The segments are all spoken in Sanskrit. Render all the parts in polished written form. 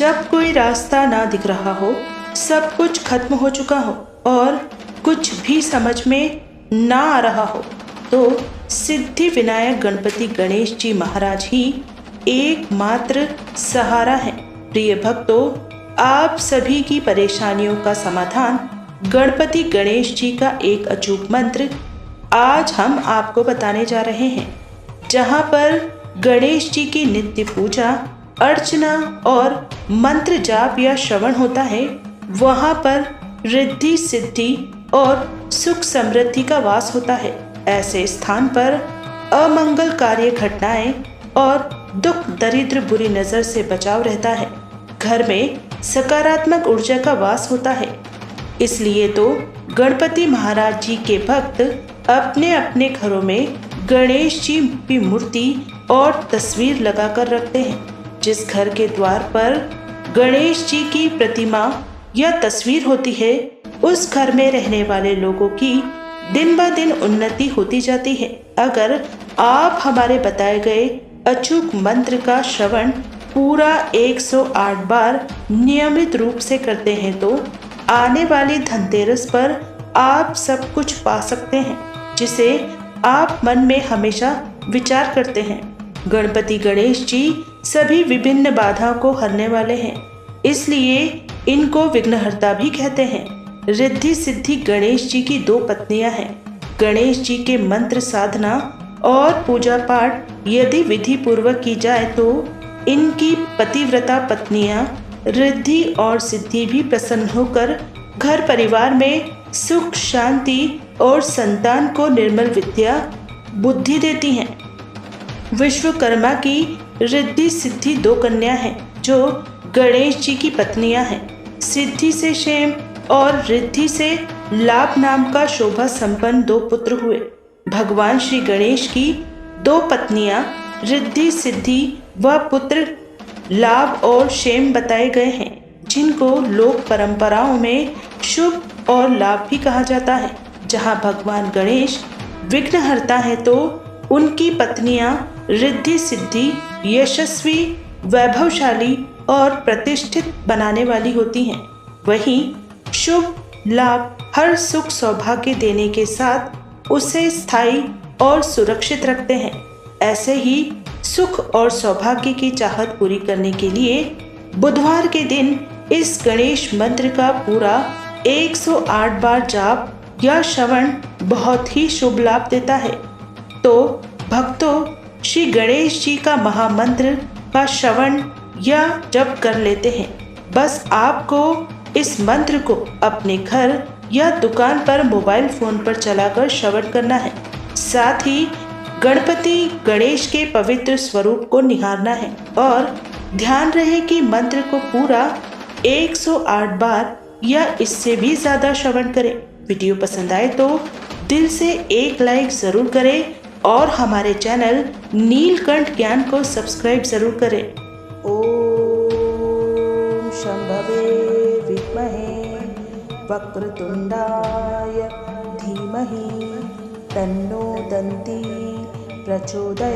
जब कोई रास्ता ना दिख रहा हो, सब कुछ खत्म हो चुका हो और कुछ भी समझ में ना आ रहा हो, तो सिद्धि विनायक गणपति गणेश जी महाराज ही एकमात्र सहारा है। प्रिय भक्तों, आप सभी की परेशानियों का समाधान गणपति गणेश जी का एक अचूक मंत्र आज हम आपको बताने जा रहे हैं। जहां पर गणेश जी की नित्य पूजा अर्चना और मंत्र जाप या श्रवण होता है, वहां पर रिद्धि सिद्धि और सुख समृद्धि का वास होता है। ऐसे स्थान पर अमंगल कार्य घटनाएं और दुख दरिद्र बुरी नजर से बचाव रहता है। घर में सकारात्मक ऊर्जा का वास होता है। इसलिए तो गणपति महाराज जी के भक्त अपने अपने घरों में गणेश जी की मूर्ति और तस्वीर लगाकर रखते हैं। जिस घर के द्वार पर गणेश जी की प्रतिमा या तस्वीर होती है, उस घर में रहने वाले लोगों की दिन ब दिन उन्नति होती जाती है। अगर आप हमारे बताए गए अचूक मंत्र का श्रवण पूरा 108 बार नियमित रूप से करते हैं, तो आने वाली धनतेरस पर आप सब कुछ पा सकते हैं, जिसे आप मन में हमेशा विचार करते हैं। गणपति गणेश जी सभी विभिन्न बाधाओं को हरने वाले हैं, इसलिए इनको विघ्नहर्ता भी कहते हैं। रिद्धि सिद्धि गणेश जी की 2 पत्नियां हैं। गणेश जी के मंत्र साधना और पूजा पाठ यदि विधि पूर्वक की जाए, तो इनकी पतिव्रता पत्नियां रिद्धि और सिद्धि भी प्रसन्न होकर घर परिवार में सुख शांति और संतान को निर्मल विद्या बुद्धि देती हैं। विश्वकर्मा की रिद्धि सिद्धि 2 कन्या हैं, जो गणेश जी की पत्नियां हैं। सिद्धि से क्षेम और रिद्धि से लाभ नाम का शोभा संपन्न 2 पुत्र हुए। भगवान श्री गणेश की 2 पत्नियां रिद्धि सिद्धि व पुत्र लाभ और क्षेम बताए गए हैं, जिनको लोक परंपराओं में शुभ और लाभ भी कहा जाता है। जहां भगवान गणेश विघ्नहर्ता है, तो उनकी पत्नियां रिद्धि सिद्धि यशस्वी वैभवशाली और प्रतिष्ठित बनाने वाली होती हैं। वहीं शुभ लाभ हर सुख सौभाग्य देने के साथ उसे स्थायी और सुरक्षित रखते हैं। ऐसे ही सुख और सौभाग्य की चाहत पूरी करने के लिए बुधवार के दिन इस गणेश मंत्र का पूरा 108 बार जाप या श्रवण बहुत ही शुभ लाभ देता है। तो भक्तों, श्री गणेश जी का महामंत्र का श्रवण या जप कर लेते हैं। बस आपको इस मंत्र को अपने घर या दुकान पर मोबाइल फोन पर चलाकर श्रवण करना है। साथ ही गणपति गणेश के पवित्र स्वरूप को निहारना है और ध्यान रहे कि मंत्र को पूरा 108 बार या इससे भी ज्यादा श्रवण करें। वीडियो पसंद आए तो दिल से एक लाइक जरूर करें और हमारे चैनल नीलकंठ ज्ञान को सब्सक्राइब जरूर करें। ओम शंभवे विद्महे वक्रतुंडाय धीमहि तन्नो दन्ती प्रचोदयात्।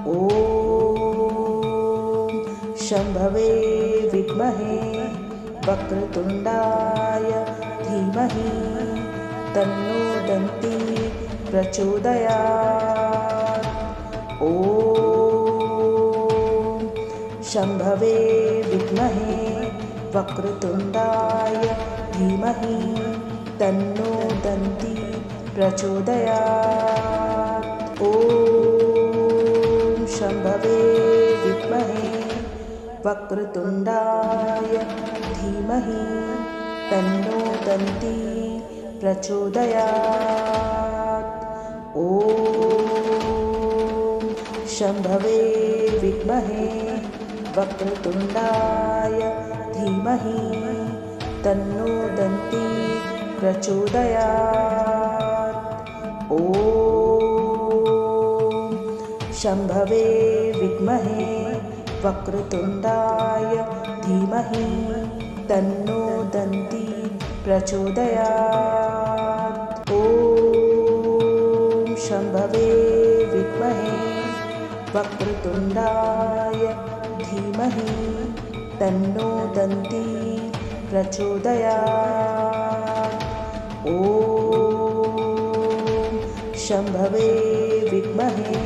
ओम शंभवे विद्महे वक्रतुंडाय धीमहि तन्नो दन्ती प्रचोदयात्। ओम शंभवे विद्महे वक्रतुंडाय धीमहि तन्नो दन्ती प्रचोदयात्। ओम शंभवे विद्महे वक्रतुंडाय धीमहि तन्नो दन्ती प्रचोदयात्। ओम शंभवे विद्महे वक्रतुंडाय धीमहि तन्नो दन्ती प्रचोदयात्। ओम शंभवे विद्महे वक्रतुंडाय धीमहि तन्नो दन्ती प्रचोदयात्। ओम शंभवे विद्महे वक्रतुंडाय धीमहि धीमहि तन्नो दन्ती प्रचोदयात्। ॐ शम्भवे विद्महे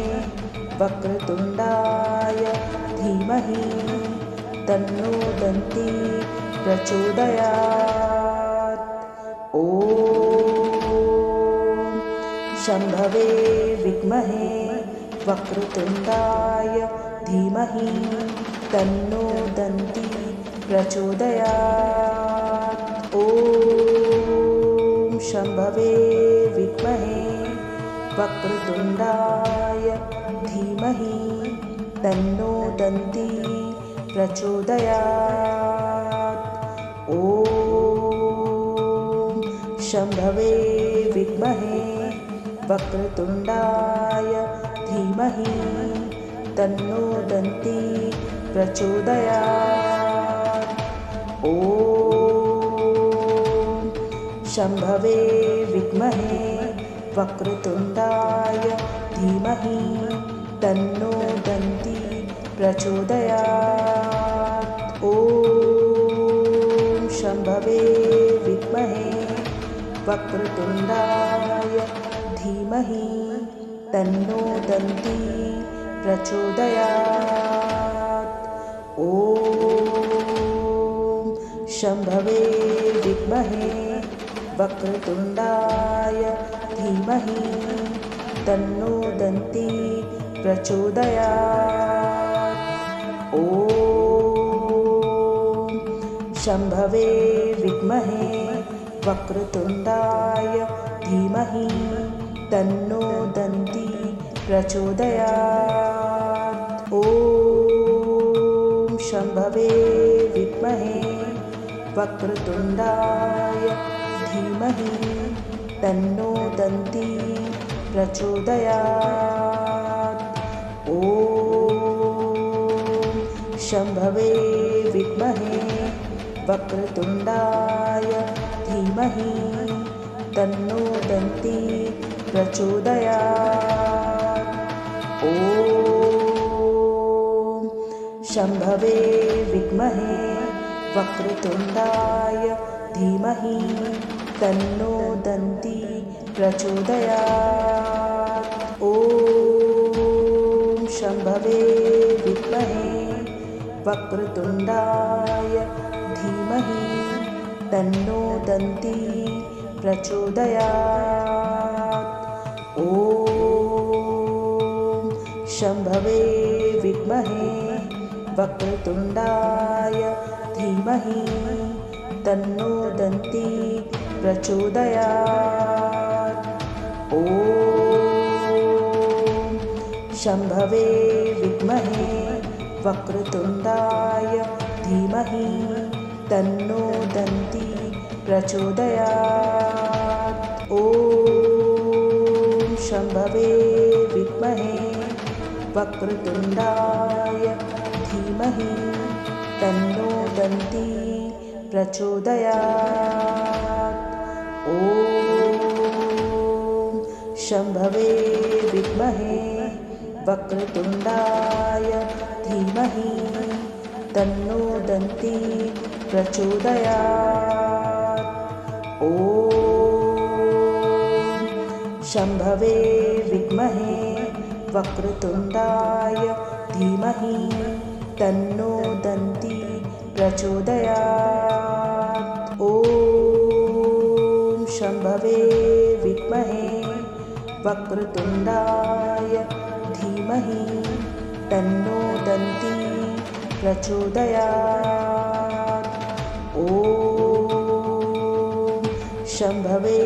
वक्रतुण्डाय धीमहि तन्नो दन्ती प्रचोदयात्। ॐ शम्भवे विद्महे वक्रतुण्डाय धीमहि तन्नो दन्ती प्रचोदयात्। ॐ शम्भवे विद्महे वक्रतुण्डाय धीमहि तन्नो दन्ती प्रचोदयात्। ॐ शम्भवे विद्महे वक्रतुण्डाय धीमहि तन्नो दन्ती प्रचोदयात्। ॐ शम्भवे विद्महे वक्रतुण्डाय धीमहि तन्नो दन्ती प्रचोदयात्। ॐ शम्भवे विद्महे वक्रतुण्डाय धीमहि तन्नो दन्ती प्रचोदयात्। ॐ शम्भवे विद्महे वक्रतुण्डाय धीमहि तन्नो दन्ती प्रचोदयात्। ॐ शम्भवे विद्महे वक्रतुण्डाय धीमहि तन्नो दन्ती प्रचोदयात्। ॐ शम्भवे विद्महे वक्रतुण्डाय धीमहि तन्नो दन्ती प्रचोदयात्। ॐ शम्भवे विद्महे वक्रतुण्डाय धीमहि तन्नो दन्ती प्रचोदयात्। ॐ शम्भवे विद्महे वक्रतुण्डाय धीमहि तन्नो दन्ती प्रचोदयात्। ॐ शम्भवे विद्महे वक्रतुण्डाय धीमहि तन्नो दन्ती प्रचोदयात्। ॐ शम्भवे विद्महे वक्रतुण्डाय धीमहि तन्नो दन्ती प्रचोदयात्। ॐ शम्भवे विद्महे वक्रतुण्डाय धीमहि तन्नो दन्ती प्रचोदयात्। ॐ शम्भवे विद्महे वक्रतुण्डाय धीमहि तन्नो दन्ती प्रचोदयात्। ॐ शम्भवे विद्महे वक्रतुण्डाय धीमहि तन्नो दन्ती प्रचोदयात्। ॐ शम्भवे विद्महे वक्रतुण्डाय धीमहि तन्नो दन्ती प्रचोदयात्। ॐ शम्भवे विद्महे वक्रतुण्डाय धीमहि तन्नो दन्ती प्रचोदयात्। ॐ शम्भवे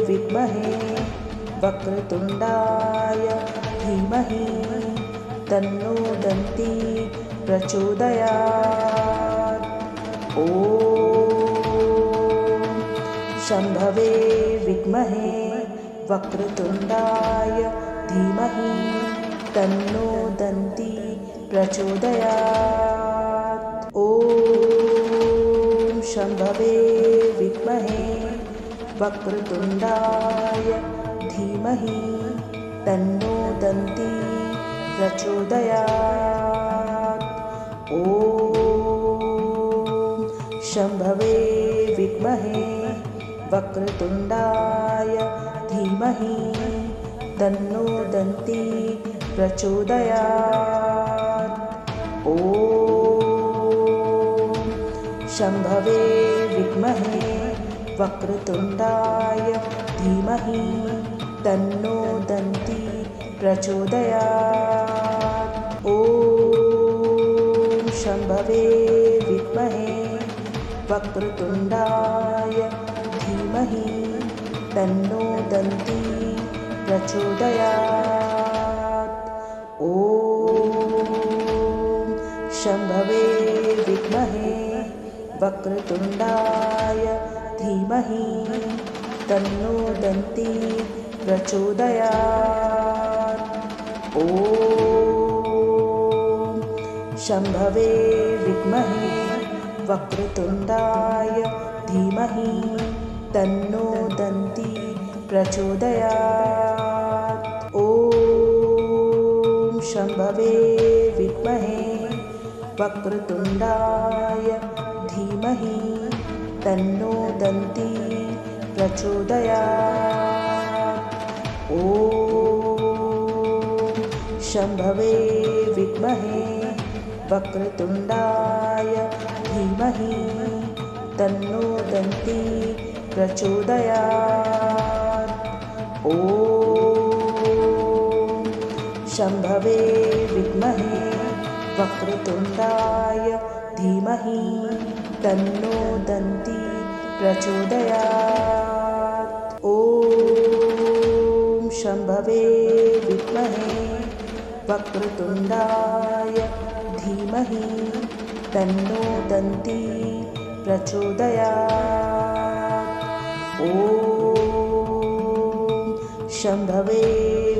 विद्महे वक्रतुण्डाय धीमहि तन्नो दन्ती प्रचोदयात्। ॐ शम्भवे विद्महे वक्रतुण्डाय धीमहि तन्नो दन्ती प्रचोदयात्। ॐ शम्भवे विद्महे वक्रतुण्डाय धीमहि तन्नो दन्ती प्रचोदयात्। ॐ शम्भवे विद्महे वक्रतुण्डाय धीमहि तन्नो दन्ती प्रचोदयात्। ॐ शम्भवे विद्महे वक्रतुण्डाय धीमहि तन्नो दन्ती प्रचोदयात्। ॐ शम्भवे विद्महे वक्रतुण्डाय धीमहि तन्नो दन्ती प्रचोदयात्। ॐ शम्भवे विद्महे वक्रतुण्डाय धीमहि तन्नो दन्ती प्रचोदयात्। ॐ शम्भवे विद्महे वक्रतुण्डाय धीमहि तन्नो दन्ती प्रचोदयात्। ॐ शम्भवे विद्महे वक्रतुण्डाय धीमहि तन्नो दन्ती प्रचोदयात्। ॐ शम्भवे विद्महे वक्रतुण्डाय धीमहि तन्नो दन्ती प्रचोदयात्। ॐ शम्भवे विद्महे वक्रतुण्डाय धीमहि तन्नो दन्ती प्रचोदयात्। ॐ शम्भवे विद्महे वक्रतुण्डाय धीमहि तन्नो दन्ती प्रचोदयात्। ॐ शम्भवे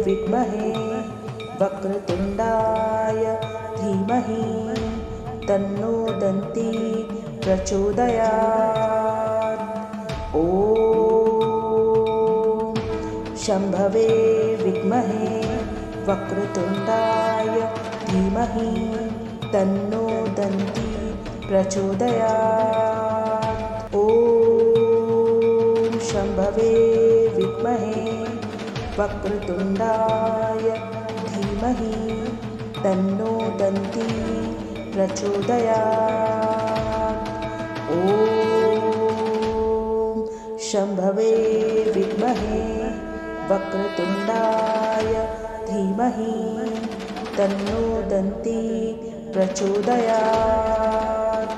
विद्महे वक्रतुण्डाय धीमहि तन्नो दन्ती प्रचोदयात्। ॐ शम्भवे विद्महे वक्रतुण्डाय धीमहि तन्नो दन्ती प्रचोदयात्। ॐ शम्भवे विद्महे वक्रतुण्डाय धीमहि तन्नो दन्ती प्रचोदयात्। ॐ शम्भवे विद्महे वक्रतुण्डाय धीमहि तन्नो दन्ती प्रचोदयात्।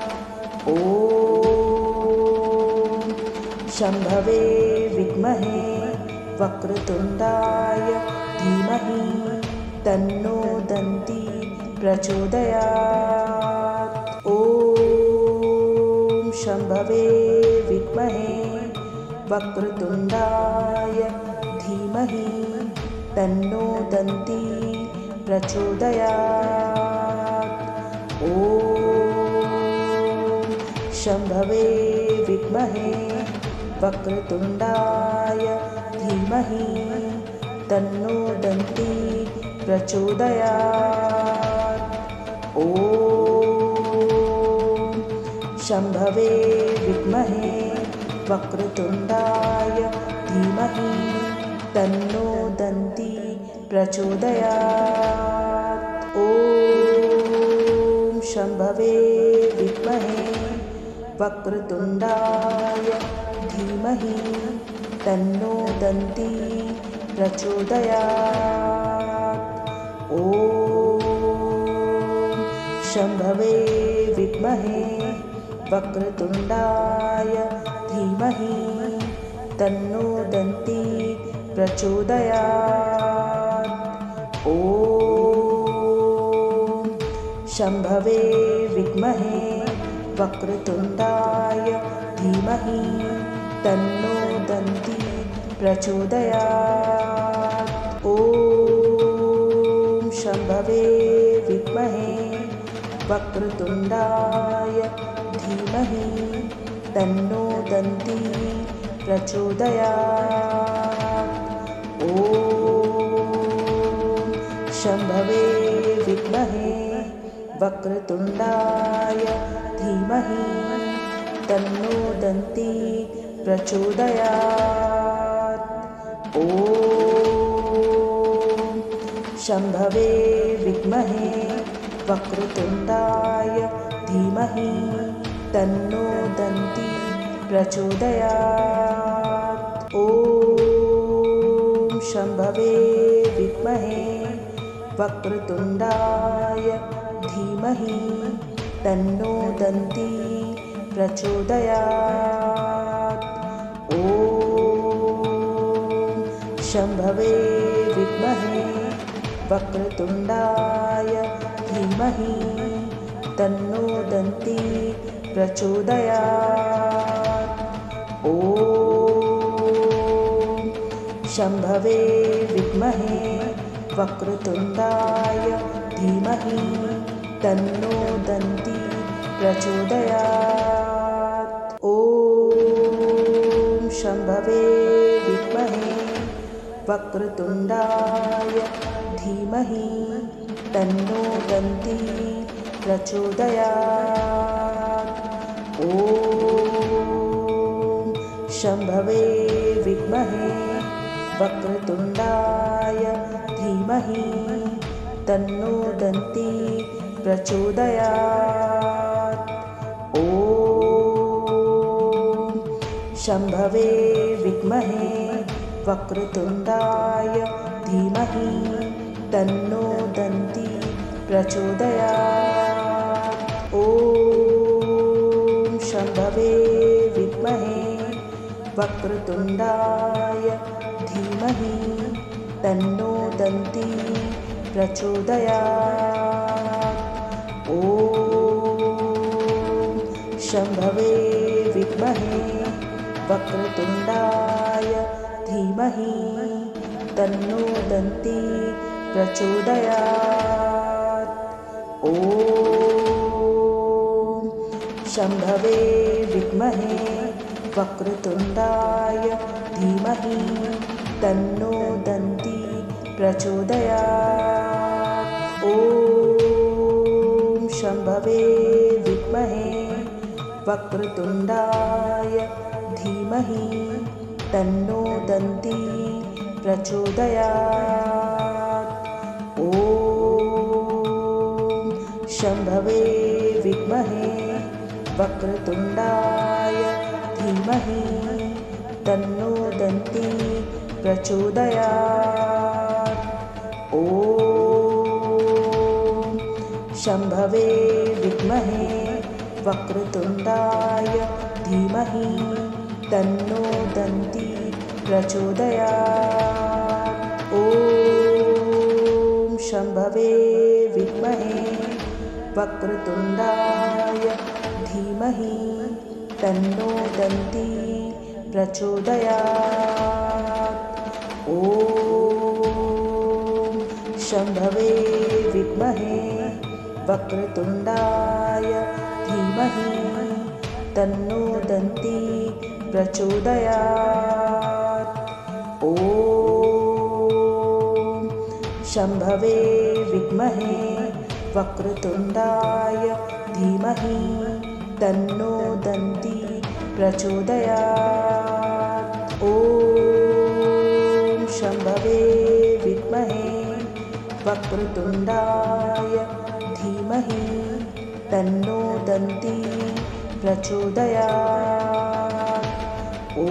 ॐ शम्भवे विद्महे वक्रतुण्डाय धीमहि तन्नो दन्ती प्रचोदयात्। ॐ शम्भवे विद्महे वक्रतुण्डाय धीमहि तन्नो दन्ती प्रचोदयात्। ॐ शम्भवे विद्महे वक्रतुण्डाय धीमहि तन्नो दन्ती प्रचोदयात्। ॐ शम्भवे विद्महे वक्रतुण्डाय धीमहि तन्नो दन्ती प्रचोदयात्। ॐ शम्भवे विद्महे वक्रतुण्डाय धीमहि तन्नो दन्ती प्रचोदयात्। ॐ शम्भवे विद्महे वक्रतुण्डाय धीमहि तन्नो दन्ती प्रचोदयात्। ॐ शम्भवे विद्महे वक्रतुण्डाय धीमहि तन्नो दन्ती प्रचोदयात्। ॐ शम्भवे विद्महे वक्रतुण्डाय धीमहि तन्नो दन्ती प्रचोदयात्। ॐ शम्भवे विद्महे वक्रतुण्डाय धीमहि तन्नो दन्ती प्रचोदयात्। ॐ शम्भवे विद्महे वक्रतुण्डाय धीमहि तन्नो दन्ती प्रचोदयात्। ॐ शम्भवे विद्महे वक्रतुण्डाय धीमहि तन्नो दन्ती प्रचोदयात्। ॐ शम्भवे विद्महे वक्रतुण्डाय धीमहि तन्नो दन्ती प्रचोदयात्। ॐ शम्भवे विद्महे वक्रतुण्डाय धीमहि तन्नो दन्ती प्रचोदयात्। ॐ शम्भवे विद्महे वक्रतुण्डाय धीमहि तन्नो दन्ती प्रचोदयात्। ॐ शम्भवे विद्महे वक्रतुण्डाय धीमहि तन्नो दन्ती प्रचोदयात्। ॐ शम्भवे विद्महे वक्रतुण्डाय धीमहि तन्नो दन्ती प्रचोदयात्। ॐ शम्भवे विद्महे वक्रतुण्डाय धीमहि तन्नो दन्ती प्रचोदयात्। ॐ शम्भवे विद्महे वक्रतुण्डाय धीमहि तन्नो दन्ती प्रचोदयात्। ॐ शम्भवे विद्महे वक्रतुण्डाय धीमहि तन्नो दन्ती प्रचोदयात्। ॐ शम्भवे विद्महे वक्रतुण्डाय धीमहि तन्नो दन्ती प्रचोदयात्। ॐ शम्भवे विद्महे वक्रतुण्डाय धीमहि तन्नो दन्ती प्रचोदयात्। ॐ शम्भवे विद्महे वक्रतुण्डाय धीमहि तन्नो दन्ती प्रचोदयात्। ॐ शम्भवे विद्महे वक्रतुण्डाय धीमहि तन्नो दन्ती प्रचोदयात्। ॐ शम्भवे विद्महे वक्रतुण्डाय धीमहि तन्नो दन्ती प्रचोदयात्। ॐ शम्भवे विद्महे वक्रतुण्डाय धीमहि तन्नो दन्ती प्रचोदयात्। ॐ शम्भवे विद्महे वक्रतुण्डाय धीमहि तन्नो दन्ती प्रचोदयात्। ॐ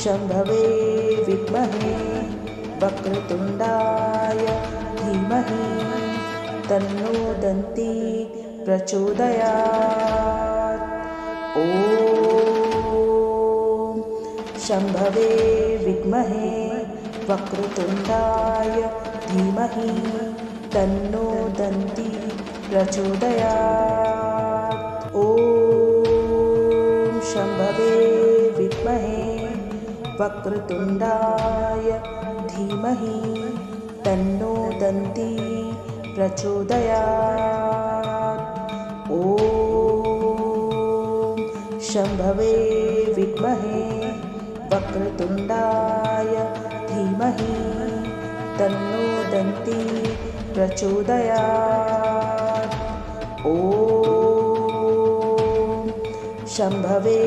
शम्भवे विद्महे वक्रतुण्डाय धीमहि तन्नो दन्ती प्रचोदयात्। ॐ शम्भवे विद्महे वक्रतुण्डाय धीमहि तन्नो दन्ती प्रचोदयात्। ॐ शम्भवे विद्महे वक्रतुण्डाय धीमहि तन्नो दन्ती प्रचोदयात्। ॐ शम्भवे विद्महे वक्रतुण्डाय धीमहि तन्नो दन्ती प्रचोदयात्। ॐ शम्भवे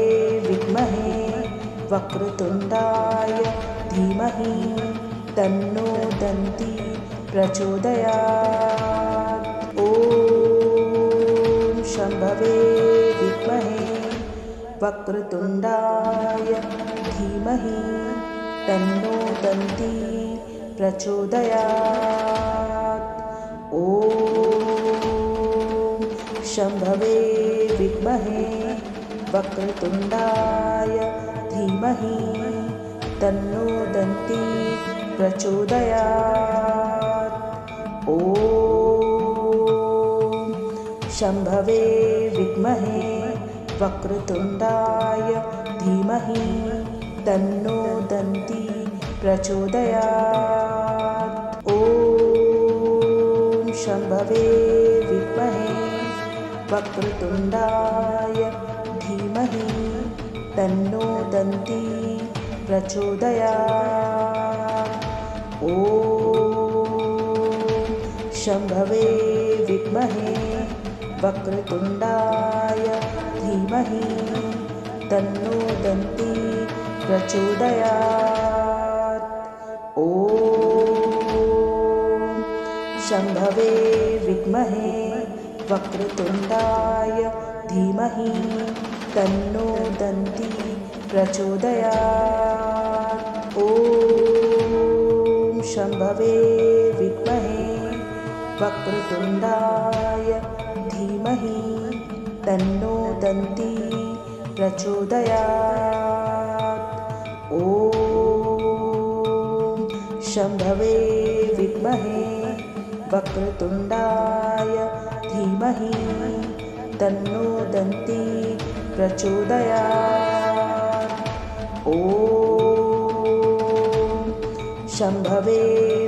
विद्महे वक्रतुण्डाय धीमहि तन्नो दन्ती प्रचोदयात्। ॐ शम्भवे विद्महे वक्रतुण्डाय धीमहि तन्नो दन्ती प्रचोदयात्। ॐ शम्भवे विद्महे वक्रतुण्डाय धीमहि तन्नो दन्ती प्रचोदयात्। ॐ शम्भवे विद्महे वक्रतुण्डाय धीमहि तन्नो दन्ती प्रचोदयात्। ॐ शम्भवे विद्महे वक्रतुण्डाय धीमहि तन्नो दन्ती प्रचोदयात्। ॐ शम्भवे विद्महे वक्रतुण्डाय धीमहि तन्नो दन्ती प्रचोदयात्। ॐ शम्भवे विद्महे वक्रतुण्डाय धीमहि तन्नो दन्ती प्रचोदयात्। ॐ शम्भवे विद्महे वक्रतुण्डाय धीमहि तन्नो दन्ती प्रचोदयात्। ॐ शम्भवे विद्महे वक्रतुण्डाय धीमहि तन्नो दन्ती प्रचोदयात्। ॐ शम्भवे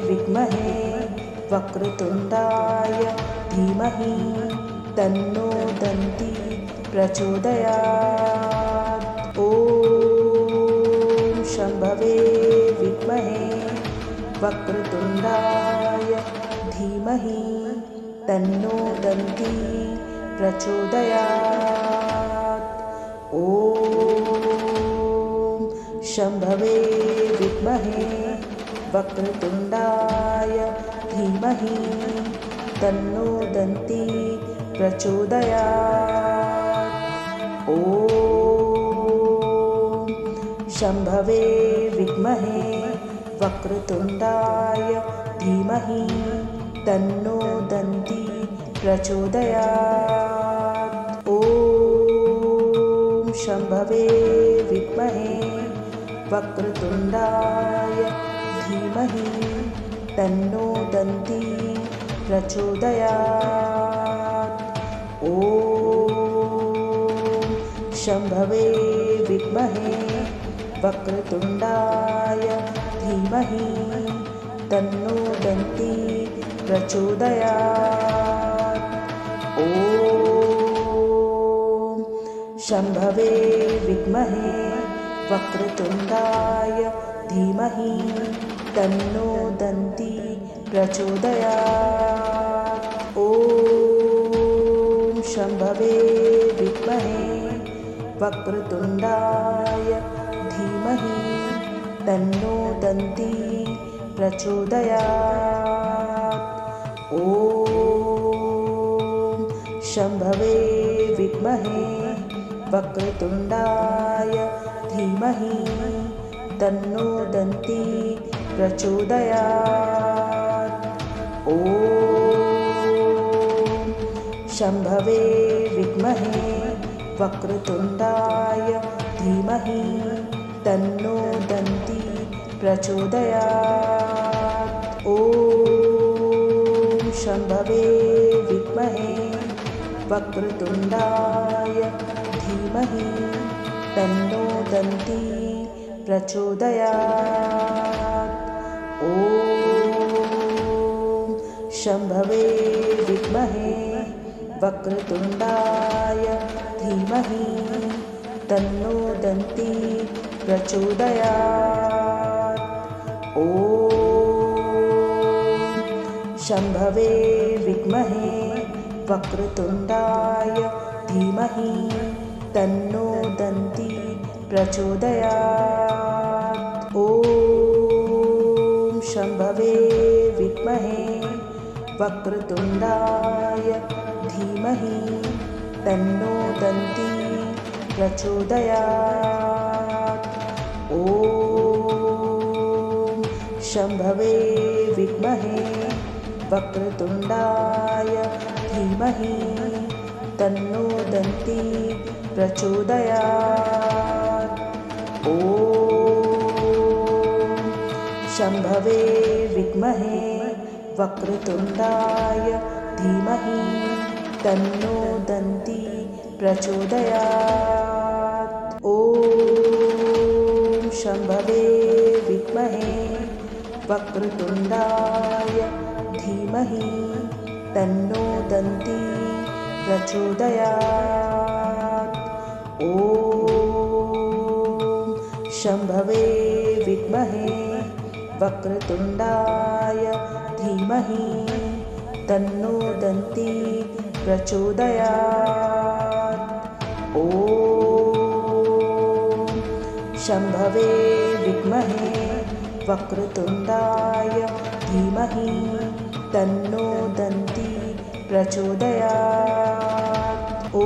विद्महे वक्रतुण्डाय धीमहि तन्नो दन्ती प्रचोदयात्। ॐ शम्भवे विद्महे वक्रतुण्डाय धीमहि तन्नो दन्ती प्रचोदयात्। ॐ शम्भवे विद्महे वक्रतुण्डाय धीमहि तन्नो दन्ती प्रचोदयात्। ॐ शम्भवे विद्महे वक्रतुण्डाय धीमहि तन्नो दन्ती प्रचोदयात्। ॐ शम्भवे विद्महे वक्रतुण्डाय धीमहि तन्नो दन्ती प्रचोदयात्। ॐ शम्भवे विद्महे वक्रतुण्डाय धीमहि तन्नो दन्ती प्रचोदयात्। ॐ शम्भवे विद्महे वक्रतुण्डाय धीमहि तन्नो दन्ती प्रचोदयात्। ॐ शम्भवे विद्महे वक्रतुण्डाय धीमहि तन्नो दन्ती प्रचोदयात्। ॐ शम्भवे विद्महे वक्रतुण्डाय धीमहि तन्नो दन्ती प्रचोदयात्। ॐ शम्भवे विद्महे वक्रतुण्डाय धीमहि तन्नो दन्ती प्रचोदयात्। ॐ शम्भवे विद्महे वक्रतुण्डाय धीमहि तन्नो दन्ती प्रचोदयात्। ॐ शम्भवे विद्महे वक्रतुण्डाय धीमहि तन्नो दन्ती प्रचोदयात्। ॐ शम्भवे विद्महे वक्रतुण्डाय धीमहि तन्नो दन्ती प्रचोदयात्। ॐ शम्भवे विद्महे वक्रतुण्डाय धीमहि तन्नो दन्ती प्रचोदयात्। ॐ शम्भवे विद्महे वक्रतुण्डाय धीमहि तन्नो दन्ती प्रचोदयात्। ॐ शम्भवे विद्महे वक्रतुण्डाय धीमहि तन्नो दन्ती प्रचोदयात्। ॐ शम्भवे विद्महे वक्रतुण्डाय धीमहि तन्नो दन्ती प्रचोदयात्। ॐ शम्भवे विद्महे वक्रतुण्डाय धीमहि तन्नो दन्ती प्रचोदयात्। ॐ शम्भवे विद्महे वक्रतुण्डाय धीमहि तन्नो दन्ती प्रचोदयात्। ॐ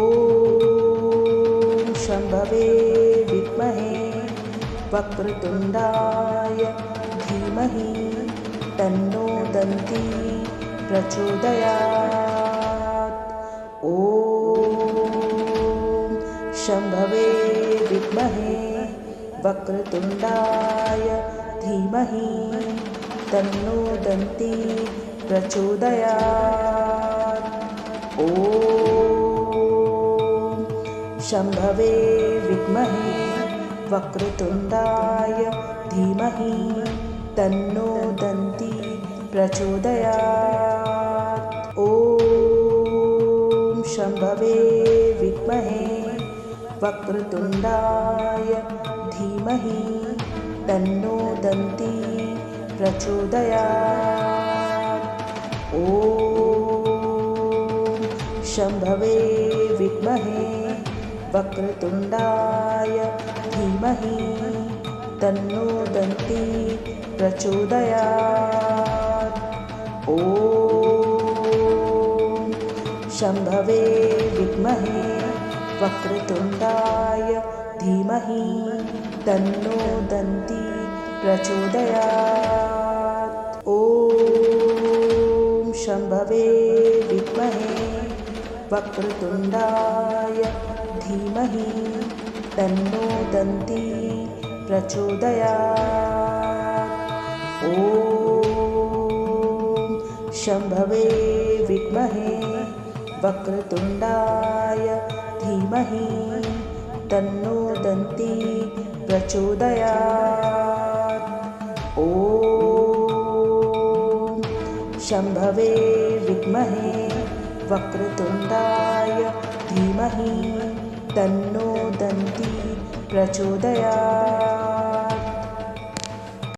शम्भवे विद्महे वक्रतुण्डाय धीमहि तन्नो दन्ती प्रचोदयात्। ॐ शम्भवे विद्महे वक्रतुण्डाय धीमहि तन्नो दन्ती प्रचोदयात्। ॐ शम्भवे विद्महे वक्रतुण्डाय धीमहि तन्नो दन्ती प्रचोदयात्। ॐ शम्भवे विद्महे वक्रतुण्डाय धीमहि तन्नो दन्ती प्रचोदयात्। ॐ शम्भवे विद्महे वक्रतुण्डाय धीमहि तन्नो दन्ती प्रचोदयात्। ॐ शम्भवे विद्महे वक्रतुण्डाय धीमहि तन्नो दन्ती प्रचोदयात्। ॐ शम्भवे विद्महे वक्रतुण्डाय धीमहि तन्नो दन्ती प्रचोदयात्। ॐ शम्भवे विद्महे वक्रतुण्डाय धीमहि तन्नो दन्ती प्रचोदयात्। ॐ शम्भवे विद्महे वक्रतुण्डाय धीमहि तन्नो दन्ती प्रचोदयात्।